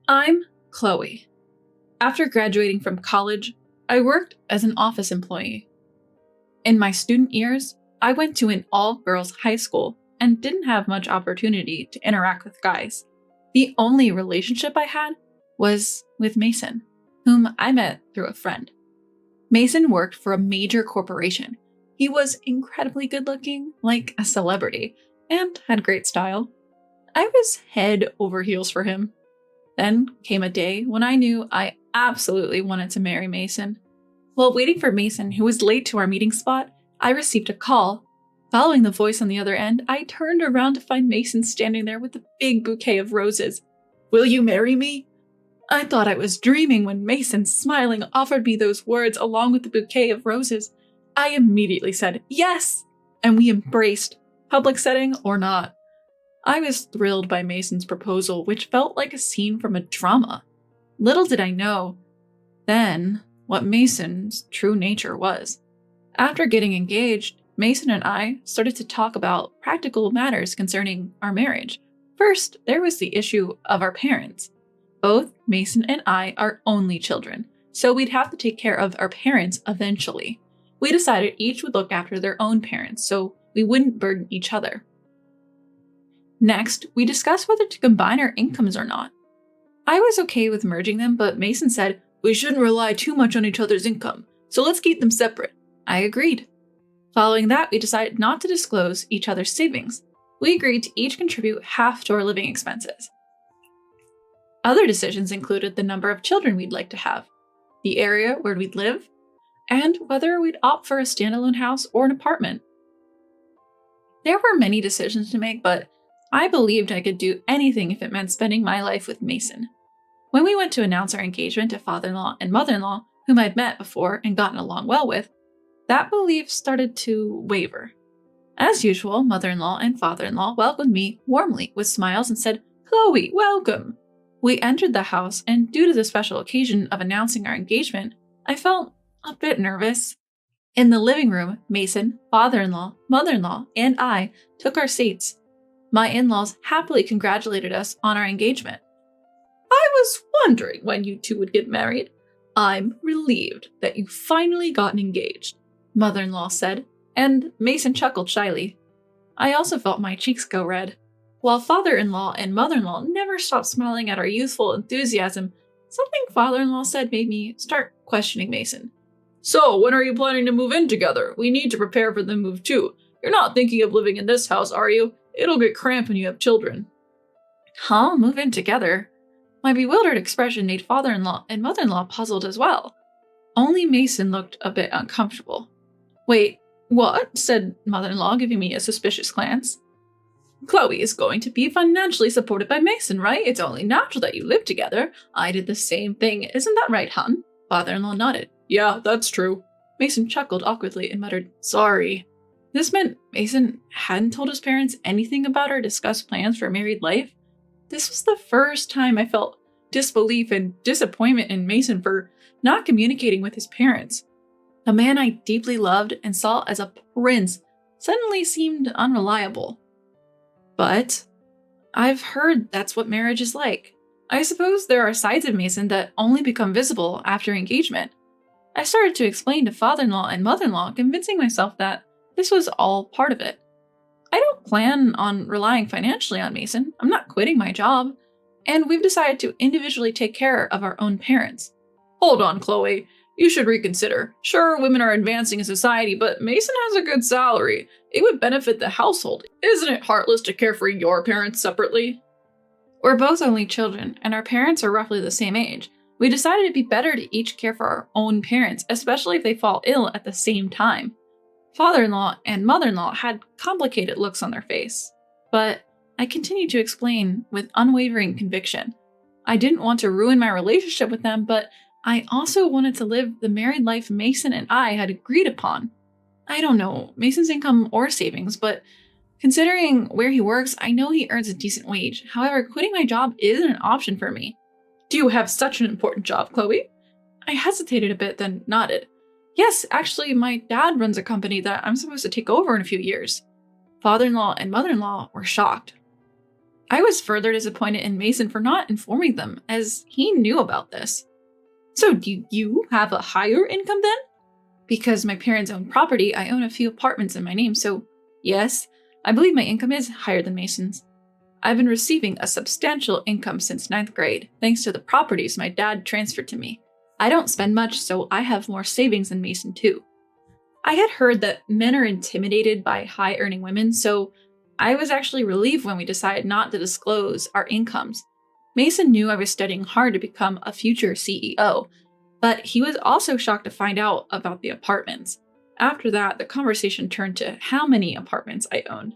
I'm Chloe. After graduating from college, I worked as an office employee. In my student years, I went to an all-girls high school and didn't have much opportunity to interact with guys. The only relationship I had was with Mason, whom I met through a friend. Mason worked for a major corporation. He was incredibly good-looking, like a celebrity, and had great style. I was head over heels for him. Then came a day when I knew I absolutely wanted to marry Mason. While waiting for Mason, who was late to our meeting spot, I received a call. Following the voice on the other end, I turned around to find Mason standing there with a big bouquet of roses. "Will you marry me?" I thought I was dreaming when Mason, smiling, offered me those words along with the bouquet of roses. I immediately said yes, and we embraced, public setting or not. I was thrilled by Mason's proposal, which felt like a scene from a drama. Little did I know then what Mason's true nature was. After getting engaged, Mason and I started to talk about practical matters concerning our marriage. First, there was the issue of our parents. Both Mason and I are only children, so we'd have to take care of our parents eventually. We decided each would look after their own parents, so we wouldn't burden each other. Next, we discussed whether to combine our incomes or not. I was okay with merging them, but Mason said, "We shouldn't rely too much on each other's income, so let's keep them separate." I agreed. Following that, we decided not to disclose each other's savings. We agreed to each contribute half to our living expenses. Other decisions included the number of children we'd like to have, the area where we'd live, and whether we'd opt for a standalone house or an apartment. There were many decisions to make, but I believed I could do anything if it meant spending my life with Mason. When we went to announce our engagement to father-in-law and mother-in-law, whom I'd met before and gotten along well with, that belief started to waver. As usual, mother-in-law and father-in-law welcomed me warmly with smiles and said, "Chloe, welcome." We entered the house, and due to the special occasion of announcing our engagement, I felt a bit nervous. In the living room, Mason, father-in-law, mother-in-law, and I took our seats. My in-laws happily congratulated us on our engagement. "I was wondering when you two would get married. I'm relieved that you've finally gotten engaged," mother-in-law said, and Mason chuckled shyly. I also felt my cheeks go red. While father-in-law and mother-in-law never stopped smiling at our youthful enthusiasm, something father-in-law said made me start questioning Mason. "So, when are you planning to move in together? We need to prepare for the move too. You're not thinking of living in this house, are you? It'll get cramped when you have children." Huh? Move in together? My bewildered expression made father-in-law and mother-in-law puzzled as well. Only Mason looked a bit uncomfortable. "Wait, what?" said mother-in-law, giving me a suspicious glance. "Chloe is going to be financially supported by Mason, right? It's only natural that you live together. I did the same thing. Isn't that right, hon?" Father-in-law nodded. "Yeah, that's true." Mason chuckled awkwardly and muttered, "Sorry." This meant Mason hadn't told his parents anything about our discussed plans for married life. This was the first time I felt disbelief and disappointment in Mason for not communicating with his parents. The man I deeply loved and saw as a prince suddenly seemed unreliable. But I've heard that's what marriage is like. I suppose there are sides of Mason that only become visible after engagement. I started to explain to father-in-law and mother-in-law, convincing myself that this was all part of it. I don't plan on relying financially on Mason. I'm not quitting my job. And we've decided to individually take care of our own parents. "Hold on, Chloe. You should reconsider. Sure, women are advancing in society, but Mason has a good salary. It would benefit the household. Isn't it heartless to care for your parents separately?" We're both only children, and our parents are roughly the same age. We decided it'd be better to each care for our own parents, especially if they fall ill at the same time. Father-in-law and mother-in-law had complicated looks on their face, but I continued to explain with unwavering conviction. I didn't want to ruin my relationship with them, but I also wanted to live the married life Mason and I had agreed upon. I don't know Mason's income or savings, but considering where he works, I know he earns a decent wage. However, quitting my job isn't an option for me. "Do you have such an important job, Chloe?" I hesitated a bit, then nodded. "Yes, actually, my dad runs a company that I'm supposed to take over in a few years." Father-in-law and mother-in-law were shocked. I was further disappointed in Mason for not informing them, as he knew about this. So do you have a higher income then? Because my parents own property, I own a few apartments in my name, so yes, I believe my income is higher than Mason's. I've been receiving a substantial income since 9th grade, thanks to the properties my dad transferred to me. I don't spend much, so I have more savings than Mason too. I had heard that men are intimidated by high-earning women, so I was actually relieved when we decided not to disclose our incomes. Mason knew I was studying hard to become a future CEO, but he was also shocked to find out about the apartments. After that, the conversation turned to how many apartments I owned,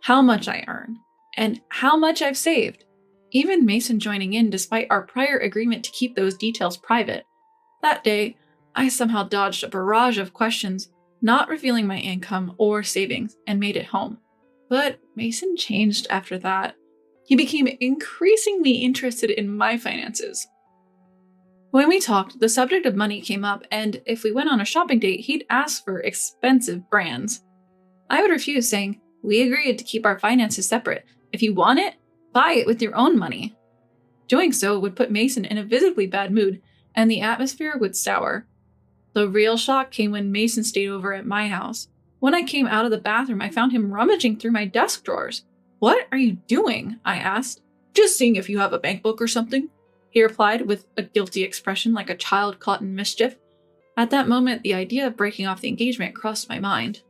how much I earn, and how much I've saved. Even Mason joining in despite our prior agreement to keep those details private. That day, I somehow dodged a barrage of questions, not revealing my income or savings, and made it home. But Mason changed after that. He became increasingly interested in my finances. When we talked, the subject of money came up, and if we went on a shopping date, he'd ask for expensive brands. I would refuse, saying, "We agreed to keep our finances separate. If you want it, buy it with your own money." Doing so would put Mason in a visibly bad mood, and the atmosphere would sour. The real shock came when Mason stayed over at my house. When I came out of the bathroom, I found him rummaging through my desk drawers. "What are you doing?" I asked. "Just seeing if you have a bank book or something," he replied with a guilty expression like a child caught in mischief. At that moment, the idea of breaking off the engagement crossed my mind.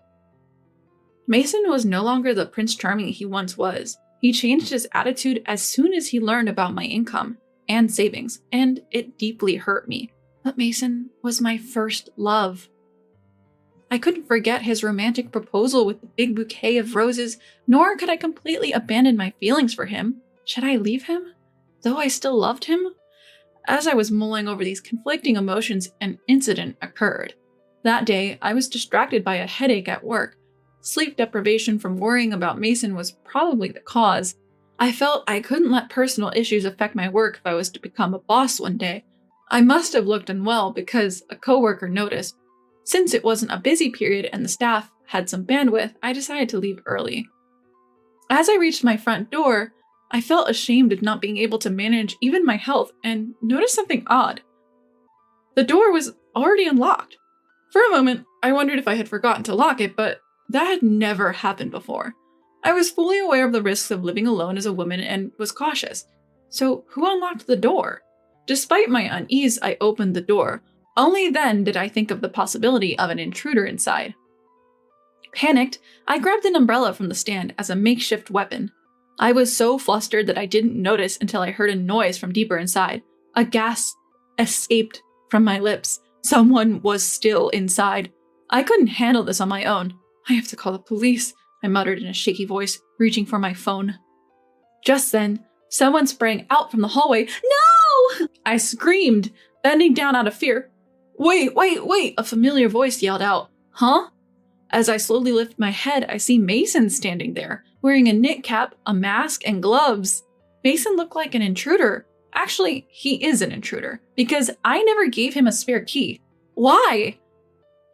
Mason was no longer the Prince Charming he once was. He changed his attitude as soon as he learned about my income and savings, and it deeply hurt me. But Mason was my first love. I couldn't forget his romantic proposal with the big bouquet of roses, nor could I completely abandon my feelings for him. Should I leave him, though I still loved him? As I was mulling over these conflicting emotions, an incident occurred. That day, I was distracted by a headache at work. Sleep deprivation from worrying about Mason was probably the cause. I felt I couldn't let personal issues affect my work if I was to become a boss one day. I must have looked unwell because a coworker noticed. Since it wasn't a busy period and the staff had some bandwidth, I decided to leave early. As I reached my front door, I felt ashamed of not being able to manage even my health and noticed something odd. The door was already unlocked. For a moment, I wondered if I had forgotten to lock it, but that had never happened before. I was fully aware of the risks of living alone as a woman and was cautious. So who unlocked the door? Despite my unease, I opened the door. Only then did I think of the possibility of an intruder inside. Panicked, I grabbed an umbrella from the stand as a makeshift weapon. I was so flustered that I didn't notice until I heard a noise from deeper inside. A gasp escaped from my lips. Someone was still inside. I couldn't handle this on my own. "I have to call the police," I muttered in a shaky voice, reaching for my phone. Just then, someone sprang out from the hallway. "No!" I screamed, bending down out of fear. Wait, a familiar voice yelled out. "Huh?" As I slowly lift my head, I see Mason standing there, wearing a knit cap, a mask, and gloves. Mason looked like an intruder. Actually, he is an intruder, because I never gave him a spare key. Why?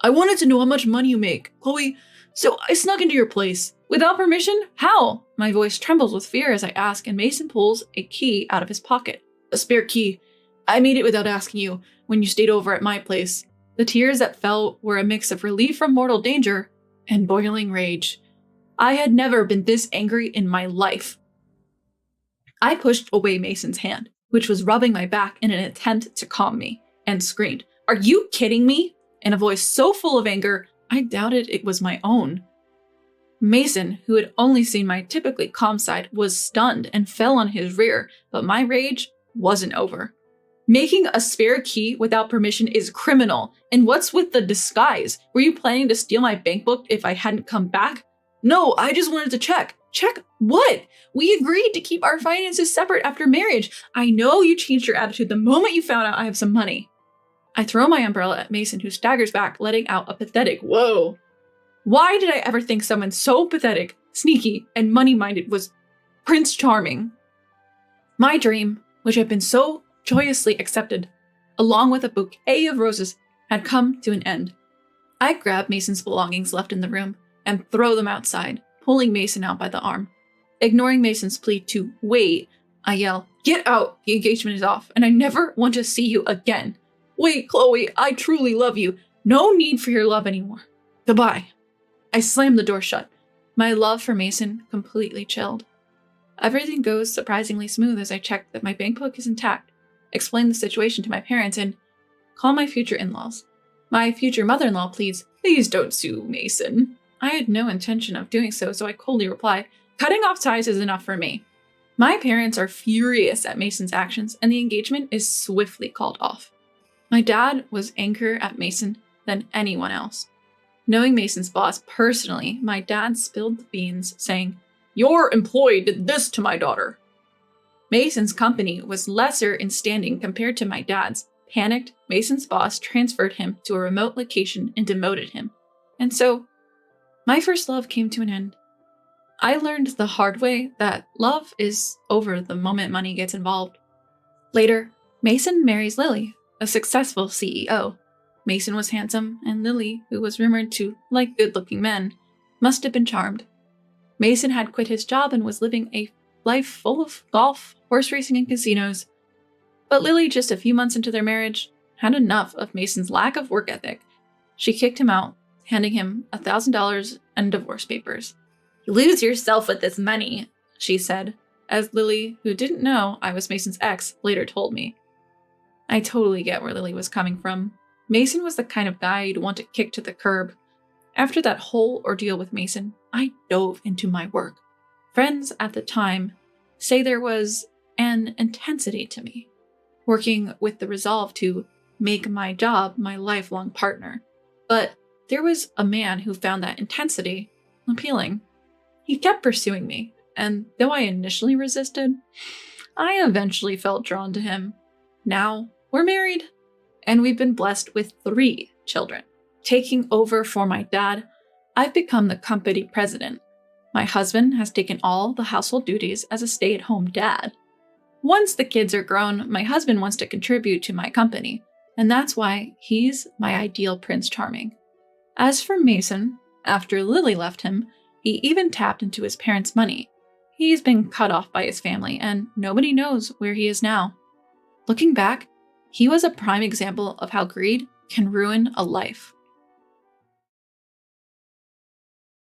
"I wanted to know how much money you make, Chloe, so I snuck into your place." "Without permission? How?" My voice trembles with fear as I ask, and Mason pulls a key out of his pocket. "A spare key. I made it without asking you when you stayed over at my place." The tears that fell were a mix of relief from mortal danger and boiling rage. I had never been this angry in my life. I pushed away Mason's hand, which was rubbing my back in an attempt to calm me, and screamed, "Are you kidding me?" in a voice so full of anger, I doubted it was my own. Mason, who had only seen my typically calm side, was stunned and fell on his rear, but my rage wasn't over. "Making a spare key without permission is criminal. And what's with the disguise? Were you planning to steal my bank book if I hadn't come back?" "No, I just wanted to check." "Check what? We agreed to keep our finances separate after marriage. I know you changed your attitude the moment you found out I have some money." I throw my umbrella at Mason, who staggers back, letting out a pathetic "whoa." Why did I ever think someone so pathetic, sneaky, and money-minded was Prince Charming? My dream, which had been so joyously accepted, along with a bouquet of roses, had come to an end. I grab Mason's belongings left in the room and throw them outside, pulling Mason out by the arm. Ignoring Mason's plea to wait, I yell, "Get out! The engagement is off, and I never want to see you again. Wait, Chloe, I truly love you. No need for your love anymore. Goodbye." I slam the door shut. My love for Mason completely chilled. Everything goes surprisingly smooth as I check that my bank book is intact, explain the situation to my parents, and call my future in-laws. My future mother-in-law pleads, "Please don't sue Mason." I had no intention of doing so I coldly reply, "Cutting off ties is enough for me." My parents are furious at Mason's actions, and the engagement is swiftly called off. My dad was angrier at Mason than anyone else. Knowing Mason's boss personally, my dad spilled the beans, saying, "Your employee did this to my daughter." Mason's company was lesser in standing compared to my dad's. Panicked, Mason's boss transferred him to a remote location and demoted him. And so, my first love came to an end. I learned the hard way that love is over the moment money gets involved. Later, Mason marries Lily, a successful CEO. Mason was handsome, and Lily, who was rumored to like good-looking men, must have been charmed. Mason had quit his job and was living a life full of golf, horse racing, and casinos. But Lily, just a few months into their marriage, had enough of Mason's lack of work ethic. She kicked him out, handing him $1,000 and divorce papers. "You lose yourself with this money," she said, as Lily, who didn't know I was Mason's ex, later told me. I totally get where Lily was coming from. Mason was the kind of guy you'd want to kick to the curb. After that whole ordeal with Mason, I dove into my work. Friends at the time say there was an intensity to me, working with the resolve to make my job my lifelong partner. But there was a man who found that intensity appealing. He kept pursuing me, and though I initially resisted, I eventually felt drawn to him. Now, we're married, and we've been blessed with 3 children. Taking over for my dad, I've become the company president. My husband has taken all the household duties as a stay-at-home dad. Once the kids are grown, my husband wants to contribute to my company, and that's why he's my ideal Prince Charming. As for Mason, after Lily left him, he even tapped into his parents' money. He's been cut off by his family, and nobody knows where he is now. Looking back, he was a prime example of how greed can ruin a life.